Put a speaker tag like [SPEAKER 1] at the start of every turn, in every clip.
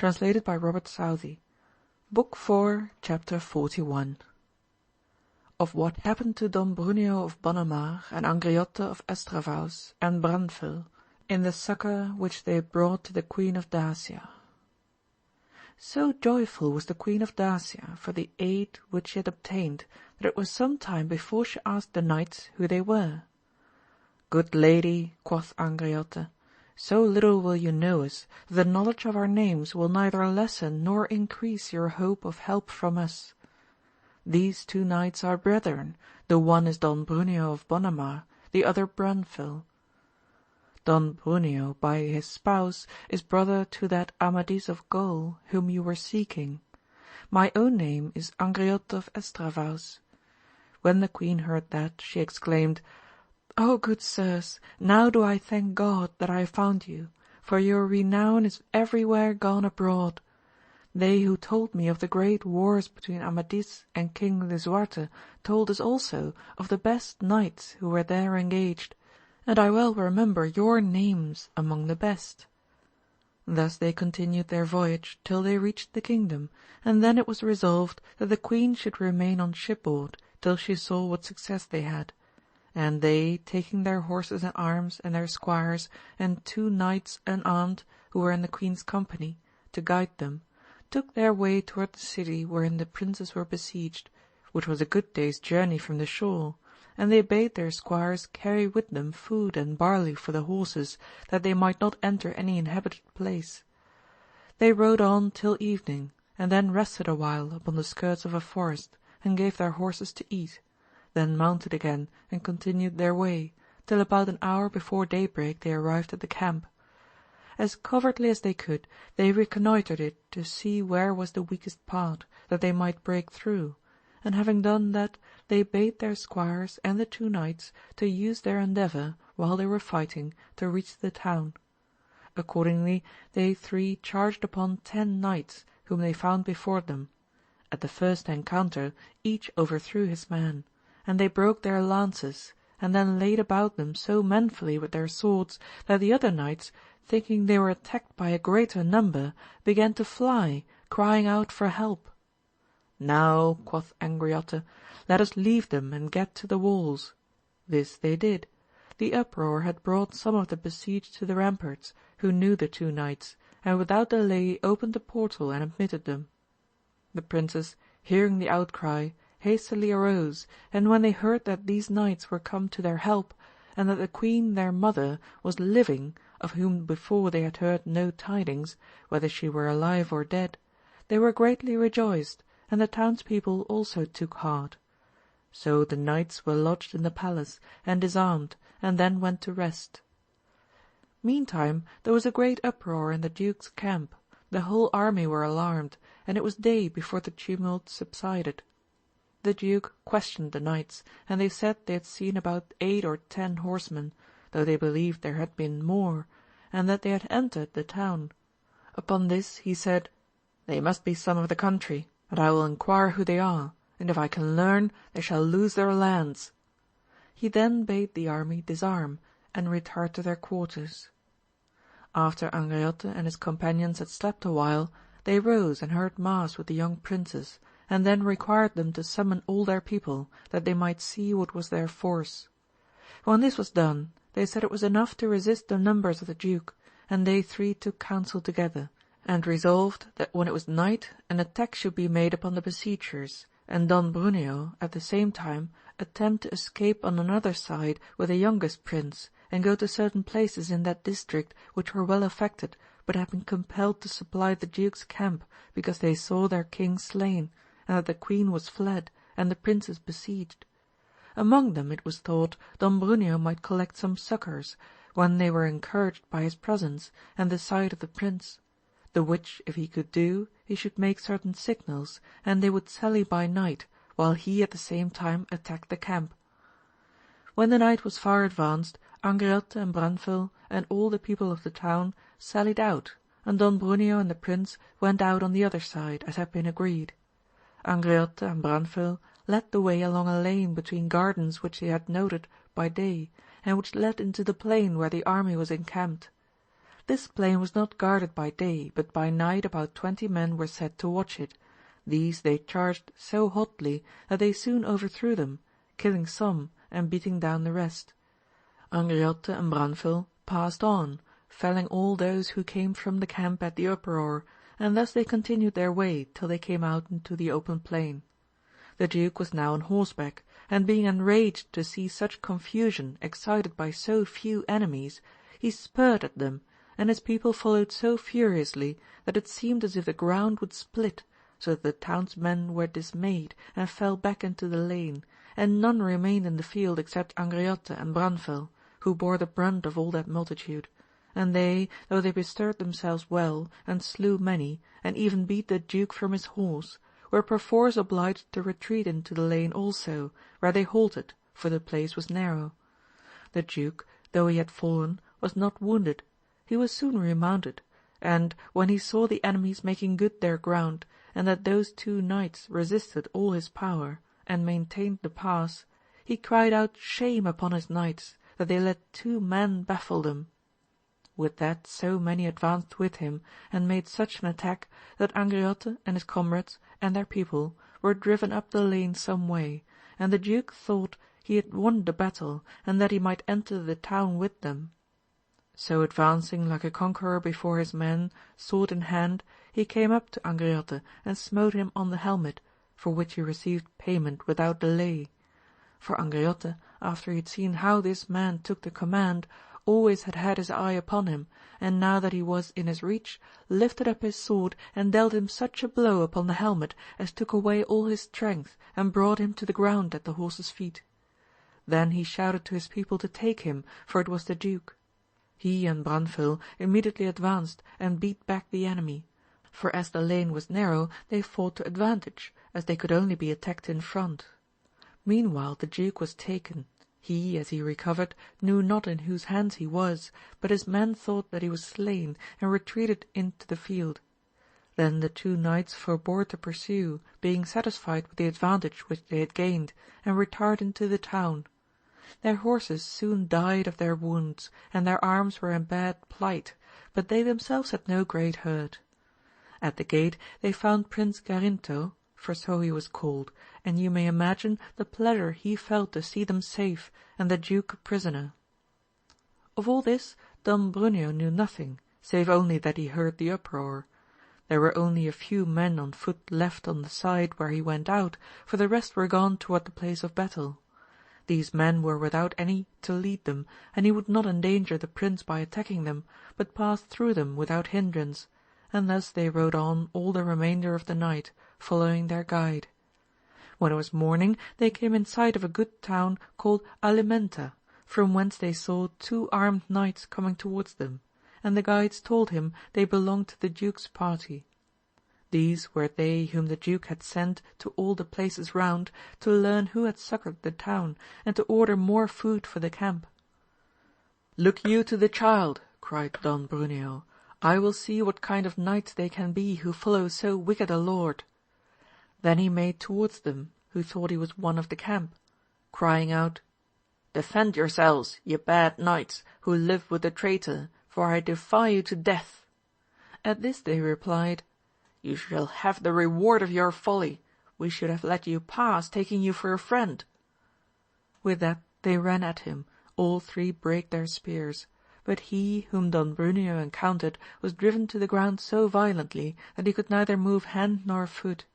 [SPEAKER 1] Translated by Robert Southey. Book 4, Chapter 41. Of what happened to Don Bruneo of Bonamar and Angriote of Estravaus and Branfil, in the succour which they brought to the Queen of Dacia. So joyful was the Queen of Dacia for the aid which she had obtained, that it was some time before she asked the knights who they were. Good lady, quoth Angriote, so little will you know us, that the knowledge of our names will neither lessen nor increase your hope of help from us. These two knights are brethren, the one is Don Bruneo of Bonamar, the other Branfil. Don Bruneo by his spouse is brother to that Amadis of Gaul whom you were seeking. My own name is Angriote of Estravaus. When the queen heard that, she exclaimed, O good sirs, now do I thank God that I found you, for your renown is everywhere gone abroad. They who told me of the great wars between Amadis and King Lisuarte told us also of the best knights who were there engaged, and I well remember your names among the best. Thus they continued their voyage till they reached the kingdom, and then it was resolved that the queen should remain on shipboard till she saw what success they had. And they, taking their horses and arms and their squires, and two knights unarmed, who were in the queen's company, to guide them, took their way toward the city wherein the princes were besieged, which was a good day's journey from the shore, and they bade their squires carry with them food and barley for the horses, that they might not enter any inhabited place. They rode on till evening, and then rested a while upon the skirts of a forest, and gave their horses to eat, then mounted again and continued their way, till about an hour before daybreak they arrived at the camp. As covertly as they could, they reconnoitred it to see where was the weakest part, that they might break through, and having done that, they bade their squires and the two knights to use their endeavour, while they were fighting, to reach the town. Accordingly they three charged upon 10 knights, whom they found before them. At the first encounter each overthrew his man, and they broke their lances, and then laid about them so manfully with their swords, that the other knights, thinking they were attacked by a greater number, began to fly, crying out for help. Now, quoth Angriote, let us leave them and get to the walls. This they did. The uproar had brought some of the besieged to the ramparts, who knew the two knights, and without delay opened the portal and admitted them. The princes, hearing the outcry, hastily arose, and when they heard that these knights were come to their help, and that the queen their mother was living, of whom before they had heard no tidings, whether she were alive or dead, they were greatly rejoiced, and the townspeople also took heart. So the knights were lodged in the palace, and disarmed, and then went to rest. Meantime there was a great uproar in the duke's camp, the whole army were alarmed, and it was day before the tumult subsided. The duke questioned the knights, and they said they had seen about 8 or 10 horsemen, though they believed there had been more, and that they had entered the town. Upon this he said, They must be some of the country, and I will enquire who they are, and if I can learn, they shall lose their lands. He then bade the army disarm, and retire to their quarters. After Angriote and his companions had slept a while, they rose and heard mass with the young princes, and then required them to summon all their people, that they might see what was their force. When this was done, they said it was enough to resist the numbers of the duke, and they three took counsel together, and resolved that when it was night an attack should be made upon the besiegers, and Don Bruneo at the same time attempt to escape on another side with the youngest prince, and go to certain places in that district which were well affected, but had been compelled to supply the duke's camp, because they saw their king slain, and that the queen was fled, and the princes besieged. Among them it was thought Don Bruneo might collect some succours, when they were encouraged by his presence, and the sight of the prince; the which if he could do, he should make certain signals, and they would sally by night, while he at the same time attacked the camp. When the night was far advanced, Angriote and Branfil and all the people of the town sallied out, and Don Bruneo and the prince went out on the other side, as had been agreed. Angriote and Branfil led the way along a lane between gardens which they had noted by day, and which led into the plain where the army was encamped. This plain was not guarded by day, but by night about 20 men were set to watch it. These they charged so hotly that they soon overthrew them, killing some and beating down the rest. Angriote and Branfil passed on, felling all those who came from the camp at the uproar, and thus they continued their way till they came out into the open plain. The Duke was now on horseback, and being enraged to see such confusion excited by so few enemies, he spurred at them, and his people followed so furiously that it seemed as if the ground would split, so that the townsmen were dismayed and fell back into the lane, and none remained in the field except Angriote and Branfil, who bore the brunt of all that multitude, and they, though they bestirred themselves well, and slew many, and even beat the Duke from his horse, were perforce obliged to retreat into the lane also, where they halted, for the place was narrow. The Duke, though he had fallen, was not wounded. He was soon remounted, and, when he saw the enemies making good their ground, and that those 2 knights resisted all his power, and maintained the pass, he cried out shame upon his knights, that they let 2 men baffle them. With that so many advanced with him, and made such an attack, that Angriote and his comrades, and their people, were driven up the lane some way, and the Duke thought he had won the battle, and that he might enter the town with them. So advancing like a conqueror before his men, sword in hand, he came up to Angriote and smote him on the helmet, for which he received payment without delay. For Angriote, after he had seen how this man took the command, always had his eye upon him, and now that he was in his reach, lifted up his sword and dealt him such a blow upon the helmet as took away all his strength and brought him to the ground at the horse's feet. Then he shouted to his people to take him, for it was the Duke. He and Branfil immediately advanced and beat back the enemy, for as the lane was narrow they fought to advantage, as they could only be attacked in front. Meanwhile the Duke was taken. He, as he recovered, knew not in whose hands he was, but his men thought that he was slain, and retreated into the field. Then the 2 knights forbore to pursue, being satisfied with the advantage which they had gained, and retired into the town. Their horses soon died of their wounds, and their arms were in bad plight, but they themselves had no great hurt. At the gate they found Prince Garinto, for so he was called, and you may imagine the pleasure he felt to see them safe, and the Duke a prisoner. Of all this Don Bruneo knew nothing, save only that he heard the uproar. There were only a few men on foot left on the side where he went out, for the rest were gone toward the place of battle. These men were without any to lead them, and he would not endanger the prince by attacking them, but passed through them without hindrance, and thus they rode on all the remainder of the night, following their guide. When it was morning they came in sight of a good town called Alimenta, from whence they saw 2 armed knights coming towards them, and the guides told him they belonged to the Duke's party. These were they whom the Duke had sent to all the places round, to learn who had succoured the town, and to order more food for the camp. "Look you to the child," cried Don Bruneo. "I will see what kind of knights they can be who follow so wicked a lord." Then he made towards them, who thought he was one of the camp, crying out, "Defend yourselves, ye bad knights, who live with the traitor, for I defy you to death." At this they replied, "You shall have the reward of your folly. We should have let you pass, taking you for a friend." With that they ran at him, all 3 brake their spears, but he whom Don Bruneo encountered was driven to the ground so violently that he could neither move hand nor foot.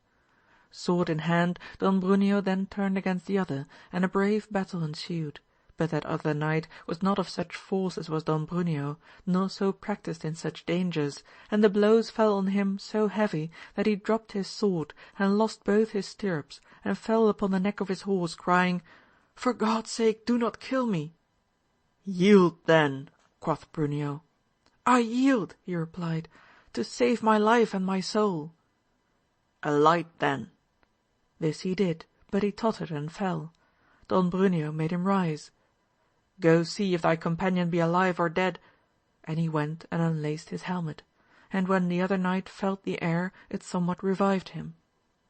[SPEAKER 1] Sword in hand, Don Bruneo then turned against the other, and a brave battle ensued, but that other knight was not of such force as was Don Bruneo, nor so practised in such dangers, and the blows fell on him so heavy that he dropped his sword, and lost both his stirrups, and fell upon the neck of his horse, crying, "For God's sake do not kill me." "Yield then," quoth Bruneo. "I yield," he replied, "to save my life and my soul." "Alight then." This he did, but he tottered and fell. Don Bruneo made him rise. "Go see if thy companion be alive or dead," and he went and unlaced his helmet, and when the other knight felt the air it somewhat revived him.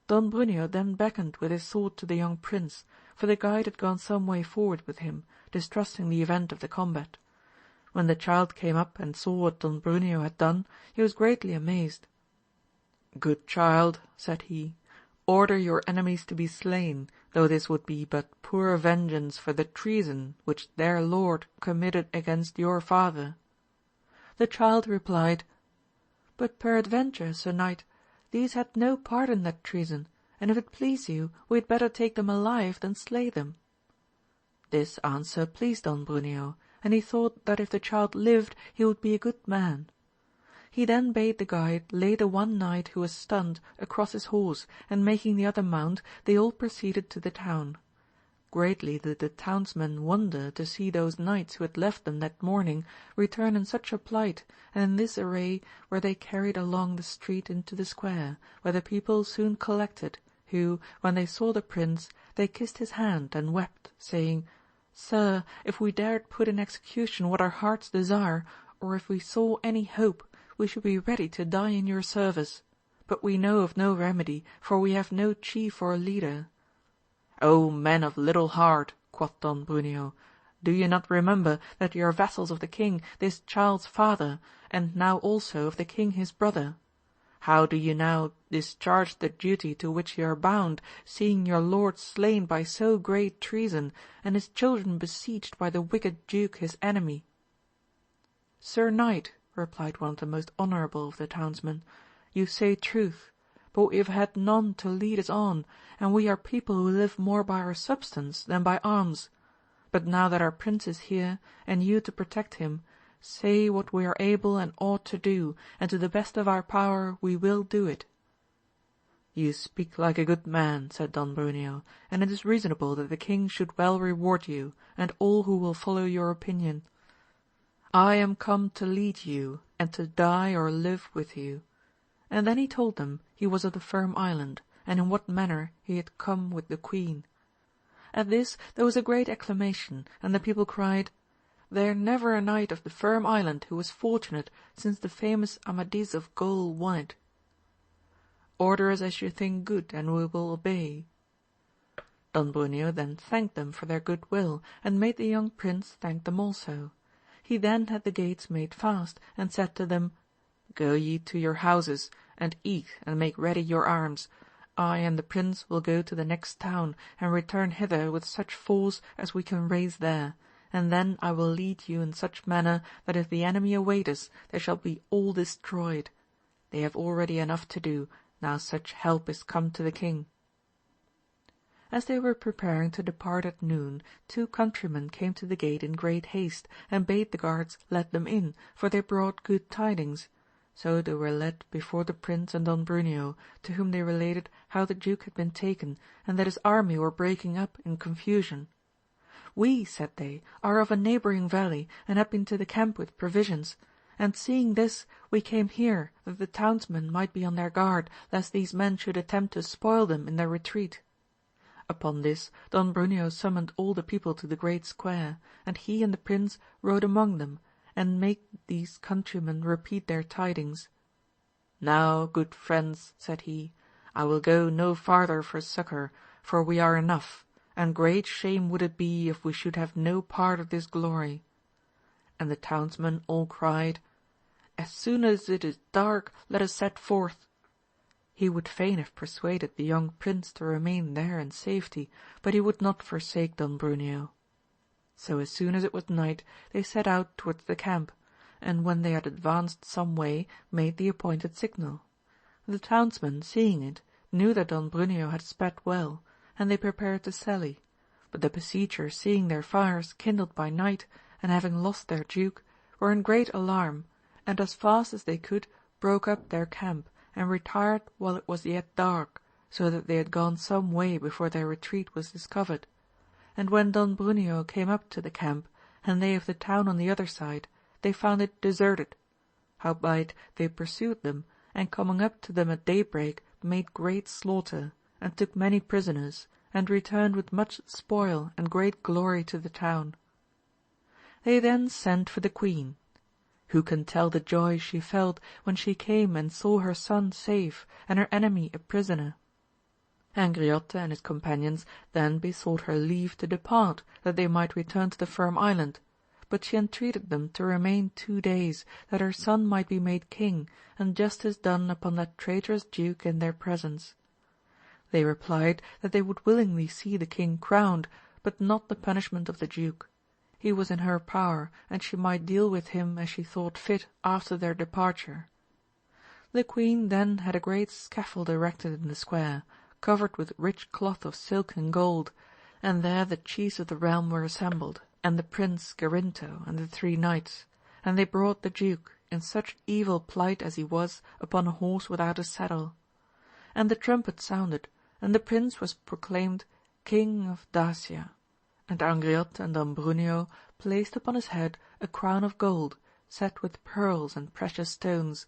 [SPEAKER 1] Don Bruneo then beckoned with his sword to the young prince, for the guide had gone some way forward with him, distrusting the event of the combat. When the child came up and saw what Don Bruneo had done, he was greatly amazed. Good child, said he, order your enemies to be slain, though this would be but poor vengeance for the treason which their lord committed against your father. The child replied, But peradventure, Sir Knight, these had no part in that treason, and if it please you, we had better take them alive than slay them. This answer pleased Don Bruneo, and he thought that if the child lived he would be a good man. He then bade the guide lay the one knight who was stunned across his horse, and making the other mount, they all proceeded to the town. Greatly did the townsmen wonder to see those knights who had left them that morning return in such a plight, and in this array were they carried along the street into the square, where the people soon collected, who, when they saw the prince, they kissed his hand and wept, saying, Sir, if we dared put in execution what our hearts desire, or if we saw any hope, we should be ready to die in your service. But we know of no remedy, for we have no chief or leader. O men of little heart, quoth Don Bruneo, do you not remember that ye are vassals of the king, this child's father, and now also of the king his brother? How do you now discharge the duty to which ye are bound, seeing your lord slain by so great treason, and his children besieged by the wicked duke his enemy? Sir Knight, replied one of the most honourable of the townsmen, you say truth, but we have had none to lead us on, and we are people who live more by our substance than by arms. But now that our prince is here, and you to protect him, say what we are able and ought to do, and to the best of our power we will do it. You speak like a good man, said Don Bruneo, and it is reasonable that the king should well reward you, and all who will follow your opinion. I am come to lead you, and to die or live with you. And then he told them he was of the Firm Island, and in what manner he had come with the queen. At this there was a great acclamation, and the people cried, There never a knight of the Firm Island who was fortunate since the famous Amadis of Gaul won it. Order us as you think good, and we will obey. Don Bruneo then thanked them for their good will, and made the young prince thank them also. He then had the gates made fast, and said to them, Go ye to your houses, and eat and make ready your arms. I and the prince will go to the next town, and return hither with such force as we can raise there, and then I will lead you in such manner that if the enemy await us, they shall be all destroyed. They have already enough to do, now such help is come to the king. As they were preparing to depart at noon, 2 countrymen came to the gate in great haste, and bade the guards let them in, for they brought good tidings. So they were led before the prince and Don Bruneo, to whom they related how the duke had been taken, and that his army were breaking up in confusion. We, said they, are of a neighbouring valley, and had been to the camp with provisions, and seeing this, we came here, that the townsmen might be on their guard, lest these men should attempt to spoil them in their retreat. Upon this Don Bruneo summoned all the people to the great square, and he and the prince rode among them, and made these countrymen repeat their tidings. Now, good friends, said he, I will go no farther for succour, for we are enough, and great shame would it be if we should have no part of this glory. And the townsmen all cried, As soon as it is dark, let us set forth. He would fain have persuaded the young prince to remain there in safety, but he would not forsake Don Bruneo. So as soon as it was night, they set out towards the camp, and when they had advanced some way, made the appointed signal. The townsmen, seeing it, knew that Don Bruneo had sped well, and they prepared to sally, but the besiegers, seeing their fires kindled by night, and having lost their duke, were in great alarm, and as fast as they could broke up their camp, and retired while it was yet dark, so that they had gone some way before their retreat was discovered. And when Don Bruneo came up to the camp, and they of the town on the other side, they found it deserted. Howbeit they pursued them, and coming up to them at daybreak made great slaughter, and took many prisoners, and returned with much spoil and great glory to the town. They then sent for the queen. Who can tell the joy she felt when she came and saw her son safe, and her enemy a prisoner? Angriote and his companions then besought her leave to depart, that they might return to the Firm Island, but she entreated them to remain 2 days, that her son might be made king, and justice done upon that traitorous duke in their presence. They replied that they would willingly see the king crowned, but not the punishment of the duke. He was in her power, and she might deal with him as she thought fit after their departure. The queen then had a great scaffold erected in the square, covered with rich cloth of silk and gold, and there the chiefs of the realm were assembled, and the prince Gerinto and the 3 knights, and they brought the duke, in such evil plight as he was, upon a horse without a saddle. And the trumpet sounded, and the prince was proclaimed King of Dacia, and Angriote and Don Bruneo placed upon his head a crown of gold, set with pearls and precious stones.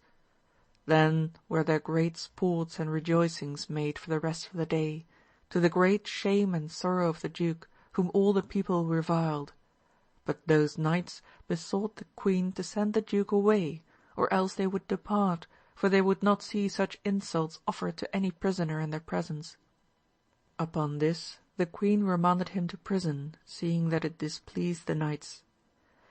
[SPEAKER 1] Then were there great sports and rejoicings made for the rest of the day, to the great shame and sorrow of the duke, whom all the people reviled. But those knights besought the queen to send the duke away, or else they would depart, for they would not see such insults offered to any prisoner in their presence. Upon this the queen remanded him to prison, seeing that it displeased the knights.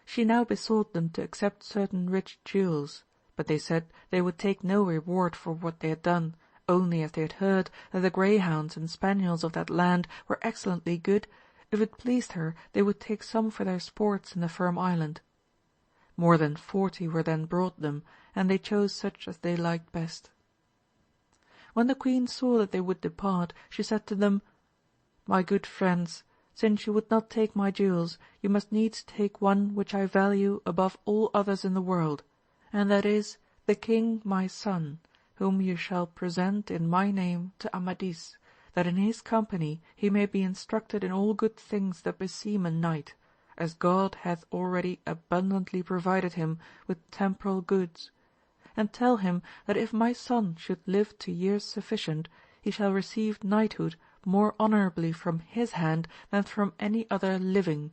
[SPEAKER 1] She now besought them to accept certain rich jewels, but they said they would take no reward for what they had done, only as they had heard that the greyhounds and spaniels of that land were excellently good, if it pleased her they would take some for their sports in the Firm Island. More than 40 were then brought them, and they chose such as they liked best. When the queen saw that they would depart, she said to them, "My good friends, since you would not take my jewels, you must needs take one which I value above all others in the world, and that is the king my son, whom you shall present in my name to Amadis, that in his company he may be instructed in all good things that beseem a knight, as God hath already abundantly provided him with temporal goods. And tell him that if my son should live to years sufficient, he shall receive knighthood more honourably from his hand than from any other living,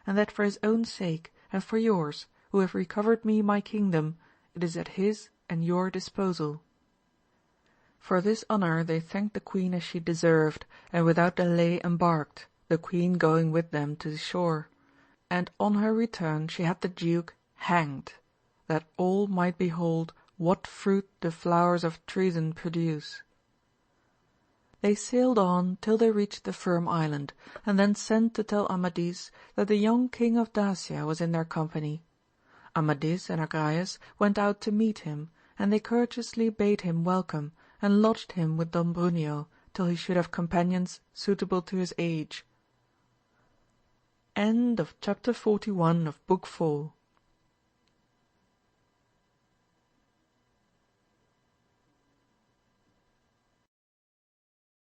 [SPEAKER 1] and that for his own sake and for yours, who have recovered me my kingdom, it is at his and your disposal." For this honour they thanked the queen as she deserved, and without delay embarked, the queen going with them to the shore, and on her return she had the duke hanged, that all might behold what fruit the flowers of treason produce. They sailed on till they reached the Firm Island, and then sent to tell Amadis that the young king of Dacia was in their company. Amadis and Agrayes went out to meet him, and they courteously bade him welcome, and lodged him with Don Bruneo, till he should have companions suitable to his age. Chapter 41 of Book 4